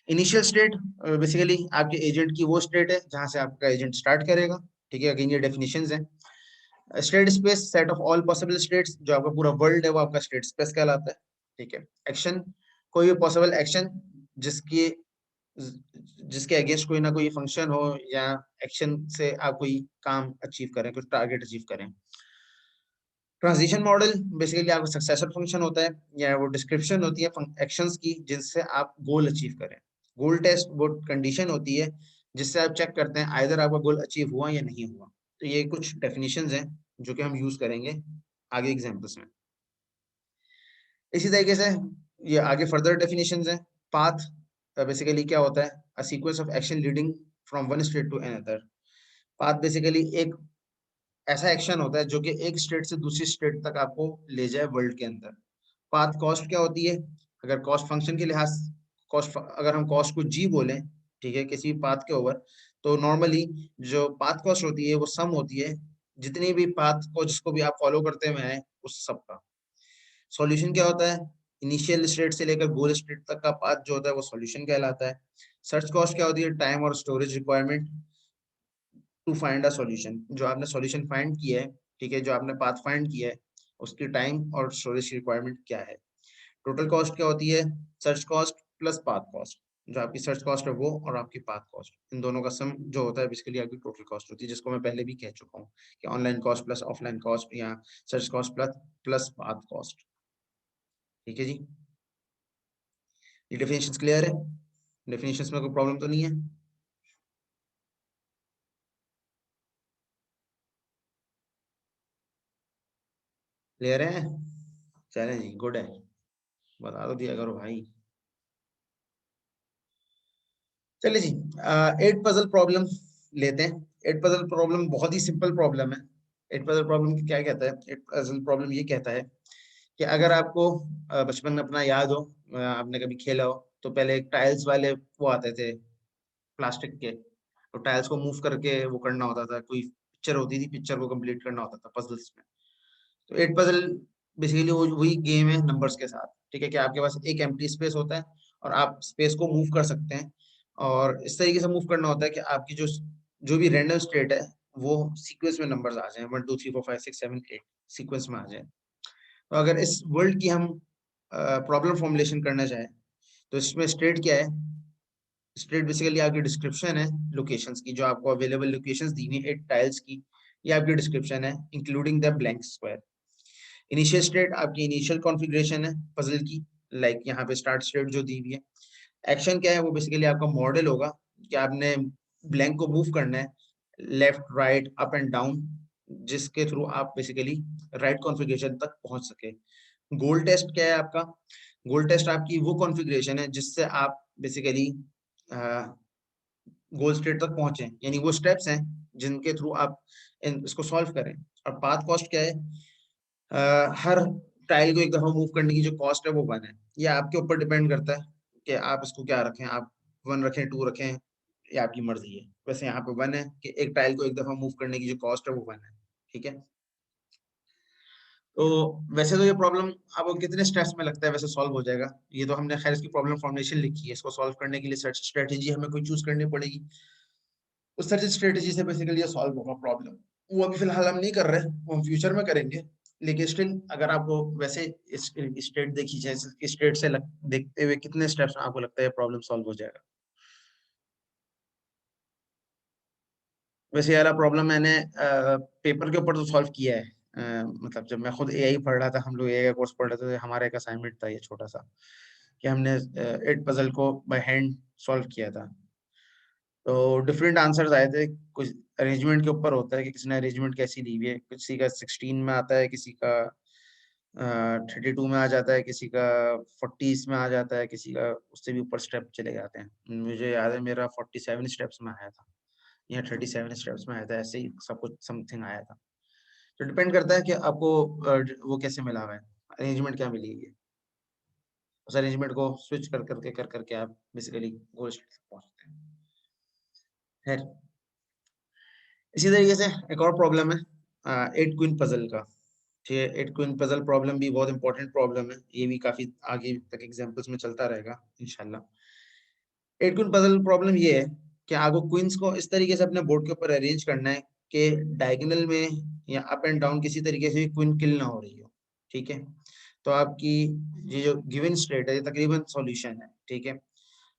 इनिशियल स्टेट बेसिकली आपके एजेंट की वो स्टेट है जहां से आपका एजेंट स्टार्ट करेगा। ठीक है, अगेन ये डेफिनेशंस हैं। State space, set of all possible states, जो आपका पूरा वर्ल्ड है वो आपका स्टेट स्पेस कहलाता है। ठीक है, एक्शन, कोई भी पॉसिबल एक्शन जिसकी जिसके अगेंस्ट कोई ना कोई फंक्शन हो या एक्शन से आप कोई काम अचीव करें, कुछ टारगेट अचीव करें। ट्रांजिशन मॉडल बेसिकली आपका सक्सेसर फंक्शन होता है या वो डिस्क्रिप्शन होती है एक्शंस की जिनसे आप गोल अचीव करें। गोल टेस्ट वो कंडीशन होती है जिससे आप चेक करते हैं आइदर आपका गोल अचीव हुआ या नहीं हुआ। तो ये कुछ डेफिनेशंस हैं जो कि हम यूज करेंगे आगे एग्जांपल्स में। इसी तरीके से ये आगे फर्दर डेफिनेशंस हैं। पाथ बेसिकली क्या होता है? A sequence of action leading from one state to another. Path basically एक ऐसा एक्शन होता है जो कि एक स्टेट से दूसरी स्टेट तक आपको ले जाए वर्ल्ड के अंदर। पाथ कॉस्ट क्या होती है? अगर कॉस्ट फंक्शन के लिहाज, कॉस्ट अगर हम कॉस्ट को जी बोलें, ठीक है, किसी पाथ के ओवर, तो नॉर्मली जो पाथ कॉस्ट होती है वो सम होती है जितनी भी पाथ को जिसको भी आप फॉलो करते हुए आए उस सब का। सॉल्यूशन क्या होता है? इनिशियल स्टेट से लेकर गोल स्टेट तक का पाथ जो होता है वो सॉल्यूशन कहलाता है। सर्च कॉस्ट क्या होती है? टाइम और storage requirement to find a solution, जो आपने सॉल्यूशन फाइंड किया है, ठीक है, जो आपने पाथ फाइंड किया है उसकी टाइम और स्टोरेज रिक्वायरमेंट क्या है। टोटल कॉस्ट क्या होती है? Search cost plus path cost. जो आपकी सर्च कॉस्ट है वो और आपकी पाथ कॉस्ट, इन दोनों का सम जो होता है बेसिकली आपकी टोटल कॉस्ट होती है, जिसको मैं पहले भी कह चुका हूँ कि online cost plus offline cost या search cost plus plus path cost. ठीक है जी, ये डेफिनेशन क्लियर है? डेफिनेशन में कोई प्रॉब्लम तो नहीं है? क्लियर है? चलें जी, गुड है, बता दो दिया करो भाई। चलिए जी, 8 पजल प्रॉब्लम लेते हैं। 8 पजल प्रॉब्लम बहुत ही सिंपल प्रॉब्लम है। 8 पजल प्रॉब्लम क्या कहता है? 8 पजल प्रॉब्लम ये कहता है कि अगर आपको बचपन में अपना याद हो, आपने कभी खेला हो, तो पहले एक टाइल्स वाले वो आते थे प्लास्टिक के, तो टाइल्स को मूव करके वो करना होता था, कोई पिक्चर होती थी, पिक्चर को कंप्लीट करना होता था पजल्स में। तो 8 पजल बेसिकली वही गेम है नंबर्स के साथ। ठीक है, कि आपके पास एक एम्प्टी स्पेस होता है और आप स्पेस को मूव कर सकते हैं, और इस तरीके से मूव करना होता है कि आपकी जो जो भी रैंडम स्टेट है वो सीक्वेंस में नंबर्स आ जाएं, 1 2 3 4 5 6 7 8 सीक्वेंस में आ जाए। तो अगर इस वर्ल्ड की हम प्रॉब्लम फॉर्मुलेशन करना चाहें, तो इसमें स्टेट क्या है? स्टेट बेसिकली आपकी डिस्क्रिप्शन है लोकेशंस की, जो आपको अवेलेबल लोकेशंस दी हुई है 8 टाइल्स की, ये आपकी डिस्क्रिप्शन है including the blank square. Initial state आपकी इनिशियल कॉन्फ़िगरेशन है पजल की, लाइक यहाँ पे स्टार्ट स्टेट जो दी हुई है। एक्शन क्या है? वो बेसिकली आपका मॉडल होगा कि आपने ब्लैंक को मूव करना है left right up and down, जिसके थ्रू आप बेसिकली राइट कॉन्फ़िगरेशन तक पहुंच सके। गोल टेस्ट क्या है आपका? गोल टेस्ट आपकी वो कॉन्फ़िगरेशन है जिससे आप बेसिकली गोल स्टेट तक पहुंचे, यानी वो स्टेप्स हैं जिनके थ्रू आप इसको सॉल्व करें। और पाथ कॉस्ट क्या है? हर टाइल को एक दफा मूव करने की जो कॉस्ट है वो 1 है। ये आपके ऊपर डिपेंड करता है कि आप इसको क्या रखें, आप 1 रखें, 2 रखें, ये आपकी मर्जी है। वैसे यहाँ पे 1 है कि एक टाइल को एक दफा मूव करने की जो कॉस्ट है वो 1 है। ठीक है, तो वैसे तो ये प्रॉब्लम आपको कितने स्टेप्स में लगता है वैसे सॉल्व हो जाएगा? ये तो हमने खैर इसकी प्रॉब्लम फॉर्मुलेशन लिखी है, इसको सॉल्व करने के लिए सर्च स्ट्रेटेजी हमें कोई चूज करनी पड़ेगी। उस सर्च स्ट्रेटेजी से बेसिकली ये सॉल्व होगा प्रॉब्लम। वो अभी फिलहाल हम नहीं कर रहे, वो हम फ्यूचर में करेंगे। लेकिन स्टिल अगर आपको वैसे स्टेट देखी जाए, स्टेट से देखते हुए कितने स्टेप्स में आपको लगता है प्रॉब्लम सॉल्व हो जाएगा? वैसे यार प्रॉब्लम मैंने पेपर के ऊपर तो सॉल्व किया है। मतलब जब मैं खुद एआई पढ़ रहा था, हम लोग एआई का कोर्स पढ़ रहे थे, हमारा एक असाइनमेंट था ये छोटा सा, कि हमने 8 पजल को बाय हैंड सॉल्व किया था। तो डिफरेंट आंसर्स आए थे, कुछ अरेंजमेंट के ऊपर होता है कि किसने अरेंजमेंट कैसी ली हुई है, किसी का 16 में आता है, किसी का 32 में आ जाता है, किसी का 40s में आ जाता है, किसी का उससे भी ऊपर स्टेप चले जाते हैं। मुझे याद है मेरा 47 स्टेप्स में आया था या 37 स्टेप्स में आया था, ऐसे ही सब कुछ समथिंग आया था। तो डिपेंड करता है कि आपको वो कैसे मिला हुआ है, अरेंजमेंट क्या मिली है। उस अरेंजमेंट को स्विच कर करके आप बेसिकली गोल स्टेट तक पहुंचते हैं। खैर, इसी तरीके से एक और प्रॉब्लम है 8 क्वीन पजल का। ठीक है, 8 क्वीन पजल प्रॉब्लम भी बहुत इंपॉर्टेंट प्रॉब्लम है, ये भी काफी आगे तक एग्जांपल्स में चलता रहेगा इंशाल्लाह। 8 क्वीन पजल प्रॉब्लम ये है कि आपको क्वींस को इस तरीके से अपने बोर्ड के ऊपर अरेंज करना है कि डायगोनल में या अप एंड डाउन किसी तरीके से क्वीन किल ना हो रही हो। ठीक है, तो आपकी ये जो गिवन स्टेट है ये तकरीबन सॉल्यूशन है। ठीक है,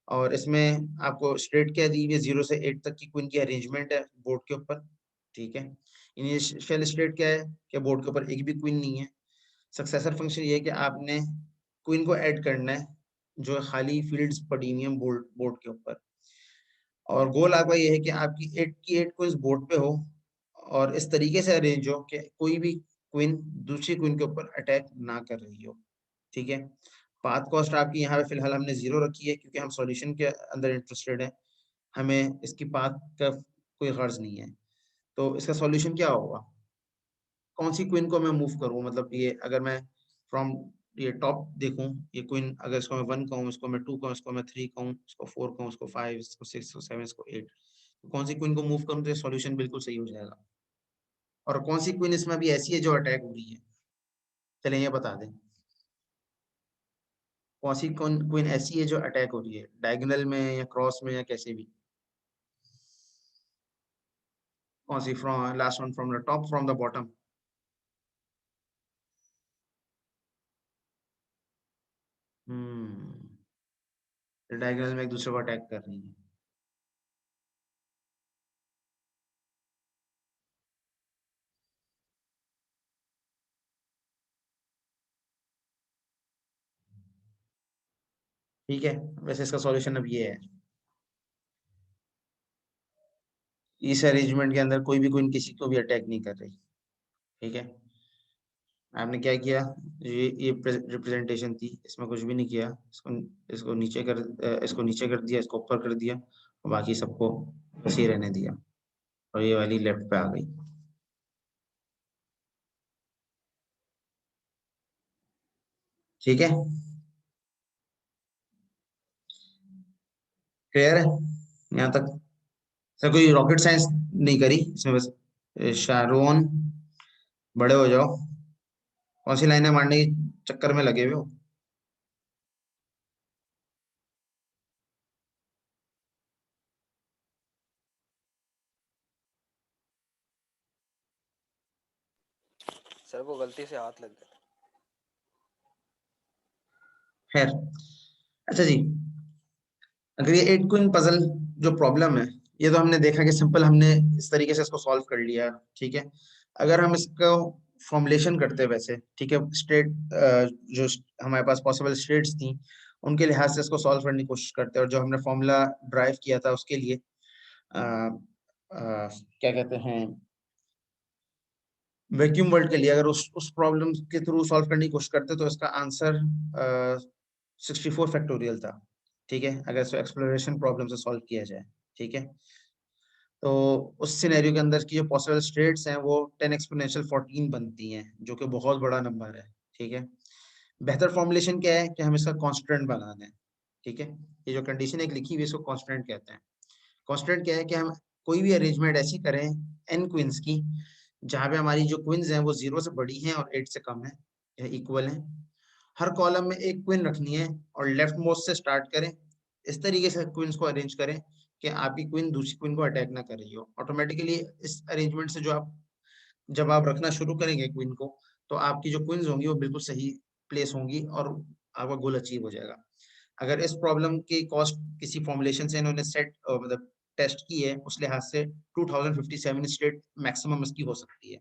और इसमें आपको स्ट्रेट क्या दी हुई है, 0 से 8 तक की क्वीन की अरेंजमेंट है बोर्ड के ऊपर। ठीक है, इनिशियल स्टेट क्या है कि बोर्ड के ऊपर एक भी क्वीन नहीं है। सक्सेसर फंक्शन ये है कि आपने क्वीन को ऐड करना है जो खाली फील्ड्स पड़ी हुई हैं बोर्ड बोर्ड के ऊपर। और गोल आपका ये है कि आपकी 8 की 8 क्वींस बोर्ड पे हो और इस तरीके से अरेंज हो कि कोई भी क्वीन दूसरी क्वीन के ऊपर अटैक ना कर रही हो। ठीक है, पाथ कॉस्ट आपकी यहाँ पे फिलहाल हमने 0 रखी है क्योंकि हम सॉल्यूशन के अंदर इंटरेस्टेड है, हमें इसकी पाथ का कोई गर्ज नहीं है। तो इसका सॉल्यूशन क्या होगा? कौन सी क्वीन को मैं मूव करूँ, मतलब ये अगर मैं फ्रॉम ये टॉप देखूं, ये क्वीन अगर इसको मैं 1 कहूँ, इसको मैं 2 कहूँ, इसको मैं 3 कहूँ, इसको 4 कहूँ, इसको 5, इसको 6, इसको 7, इसको 8, तो कौन सी क्वीन को मूव करूँ तो ये सॉल्यूशन बिल्कुल सही हो जाएगा? और कौन सी क्वीन इसमें भी ऐसी है जो अटैक हो रही है? चलिए ये बता दें, कौन सी क्वीन ऐसी है जो अटैक हो रही है, डायगोनल में या क्रॉस में या कैसे भी? कौन सी? From last one from the top, from the bottom? Hmm diagonal में एक दूसरे को अटैक कर रही है। ठीक है, वैसे इसका सॉल्यूशन अब ये है, इस अरेंजमेंट के अंदर कोई भी क्वीन किसी को भी अटैक नहीं कर रही। ठीक है, आपने क्या किया, ये रिप्रेजेंटेशन थी, इसमें कुछ भी नहीं किया, इसको इसको नीचे कर दिया, इसको ऊपर कर दिया, और बाकी सबको बस ही रहने दिया, और ये वाली लेफ्ट पे आ गई। ठीक है, क्लियर है यहाँ तक? सर कोई रॉकेट साइंस नहीं करी इसमें, बस शाहरुन, बड़े हो जाओ, कौन सी लाइनें मारने के चक्कर में लगे हुए हो? सर वो गलती से हाथ लग गया। खैर, अच्छा जी, अगर ये 8 क्वीन पजल जो प्रॉब्लम है, ये तो हमने देखा कि सिंपल, हमने इस तरीके से इसको सॉल्व कर लिया। ठीक है, अगर हम इसको फॉर्मुलेशन करते वैसे, ठीक है, स्टेट जो हमारे पास पॉसिबल स्टेट्स थी उनके लिहाज से इसको सॉल्व करने की कोशिश करते हैं, और जो हमने फॉर्मूला ड्राइव किया था उसके लिए क्या कहते हैं, वैक्यूम वर्ल्ड के लिए, अगर उस प्रॉब्लम के थ्रू सॉल्व करने की कोशिश करते तो इसका आंसर 64 फैक्टोरियल था। ठीक है, अगर इसको एक्सप्लोरेशन प्रॉब्लम से सॉल्व किया जाए। ठीक है, तो उस सिनेरियो के अंदर की जो पॉसिबल स्टेट्स हैं वो 10 एक्सपोनेंशियल 14 बनती हैं, जो कि बहुत बड़ा नंबर है। ठीक है, बेहतर फॉर्मुलेशन क्या है कि हम इसका कांस्टेंट बनाना है। ठीक है, ये जो कंडीशन एक लिखी हुई है इसको कांस्टेंट कहते हैं। कांस्टेंट क्या है कि हम कोई भी अरेंजमेंट ऐसी करें एन क्वींस की, जहां पे हमारी जो क्वींस हैं वो 0 से बड़ी हैं और 8 से कम है या इक्वल है। हर कॉलम में एक क्वीन रखनी है और लेफ्ट मोस्ट से स्टार्ट करें, इस तरीके से क्वींस को अरेंज करें कि आपकी क्वीन दूसरी क्वीन को अटैक ना कर रही हो। ऑटोमेटिकली इस अरेंजमेंट से जो आप जब आप रखना शुरू करेंगे क्वीन को, तो आपकी जो क्वींस होंगी वो बिल्कुल सही प्लेस होंगी और आपका गोल अचीव हो जाएगा। अगर इस प्रॉब्लम की कॉस्ट किसी फॉर्मुलेशन से इन्होंने सेट मतलब टेस्ट की है, उस लिहाज से 2057 स्टेट मैक्सिमम इसकी हो सकती है।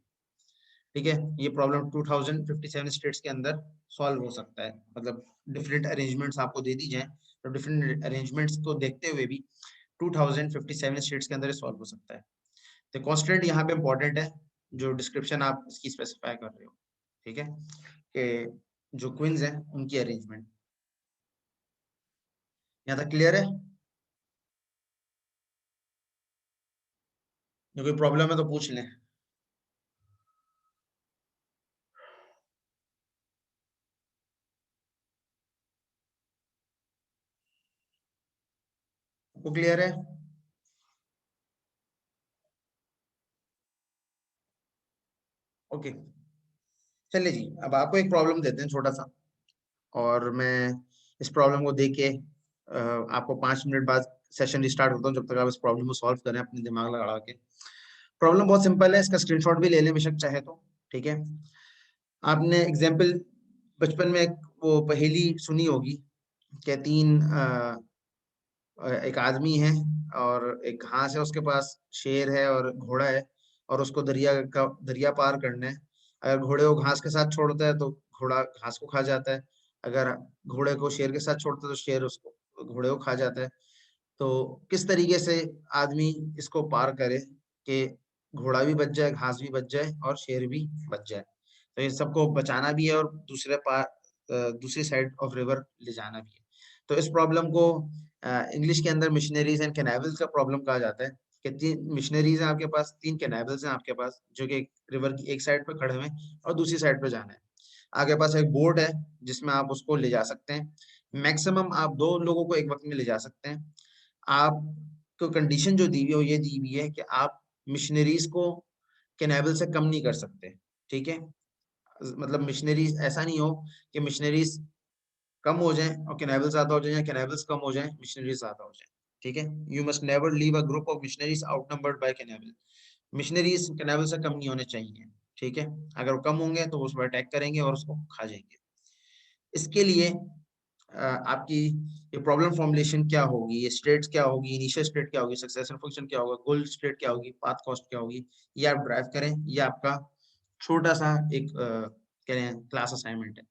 ठीक है, ये प्रॉब्लम 2057 स्टेट्स के अंदर सॉल्व हो सकता है, मतलब डिफरेंट अरेंजमेंट्स आपको दे दी जाए तो डिफरेंट अरेंजमेंट्स को देखते हुए भी 2057 स्टेट्स के अंदर सॉल्व हो सकता है। तो कॉन्स्टेंट यहाँ पे इंपॉर्टेंट है, जो डिस्क्रिप्शन आप इसकी स्पेसिफाई कर रहे हो। ठीक है, कि जो क्वींस हैं उनकी अरेंजमेंट, यहाँ तक क्लियर है? जो कोई प्रॉब्लम है तो पूछ लें। आपको क्लियर है? ओके, चलिए जी, अब आपको एक प्रॉब्लम देते हैं छोटा सा, और मैं इस प्रॉब्लम को देख के आपको 5 मिनट बाद सेशन रिस्टार्ट करता हूँ, जब तक आप इस प्रॉब्लम को सॉल्व करें अपने दिमाग लगा के। प्रॉब्लम बहुत सिंपल है, इसका स्क्रीनशॉट भी ले लें बेशक चाहे तो। ठीक है, आपने एग्जाम्पल बचपन में वो पहेली सुनी होगी कि एक आदमी है और एक घास है उसके पास, शेर है और घोड़ा है, और उसको दरिया पार करना है। अगर घोड़े को घास के साथ छोड़ता है तो घोड़ा घास को खा जाता है, अगर घोड़े को शेर के साथ छोड़ता है तो शेर उसको घोड़े को खा जाता है। तो किस तरीके से आदमी इसको पार करे कि घोड़ा भी बच जाए, घास भी बच जाए और शेर भी बच जाए? तो इन सबको बचाना भी है और दूसरी साइड ऑफ रिवर ले जाना भी है। तो इस प्रॉब्लम को इंग्लिश के अंदर मिशनरीज एंड कैनावल्स का प्रॉब्लम कहा जाता है, कि 3 मिशनरीज हैं आपके पास, 3 कैनावल्स हैं आपके पास, जो कि रिवर की एक साइड पे खड़े हुए हैं और दूसरी साइड पे जाना है। आपके पास एक बोट है जिसमें आप उसको ले जा सकते हैं, मैक्सिमम आप 2 लोगों को एक वक्त में ले जा सकते हैं। आपको कंडीशन जो दी हुई है वो ये दी हुई है कि आप मिशनरीज को कैनावल से कम नहीं कर सकते। ठीक है, मतलब मिशनरीज ऐसा नहीं हो कि मिशनरीज कम हो जाएं और कैनावल ज्यादा हो जाएं, या कैनावल्स कम हो जाएं मिशनरीज ज्यादा हो जाएं। ठीक है, you must never leave a group of missionaries outnumbered by cannibal. Missionaries cannibal से कम नहीं होने चाहिए। ठीक है, अगर वो कम होंगे तो वो उस पर अटैक करेंगे और उसको खा जाएंगे। इसके लिए आपकी ये प्रॉब्लम फॉर्मुलेशन क्या होगी, ये स्टेट्स क्या होगी, इनिशियल स्टेट क्या होगी, सक्सेसर फंक्शन क्या होगा, गोल स्टेट क्या होगी, पाथ कॉस्ट क्या होगी, ये आप ड्राइव करें। ये आपका छोटा सा एक कह रहे हैं क्लास असाइनमेंट है।